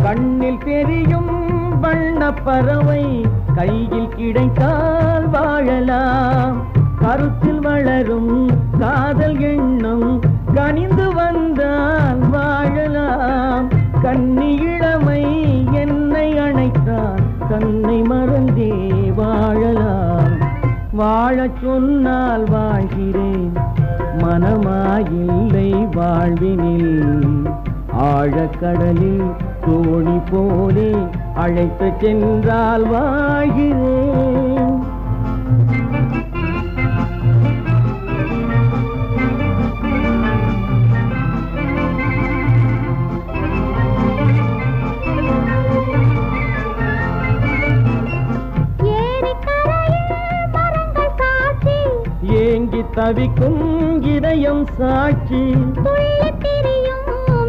கண்ணில் தெரியும் வண்ண பறவை கையில் கிடைத்தால் வாழலாம். கருத்தில் வளரும் காதல் எண்ணம் கனிந்து வந்தால் வாழலாம். கன்னி இளமை என்னை அணைத்தால் தன்னை மறந்தே வாழலாம். வாழச் சொன்னால் வாழ்கிறேன், மனமாயில்லை வாழ்வினில். ஆழக்கடலில் தோணி போலே அழைத்து சென்றால் வாழ்கிறேன். ஏங்கி தவிக்கும் இதயம் சாட்சி. துள்ளித் திரி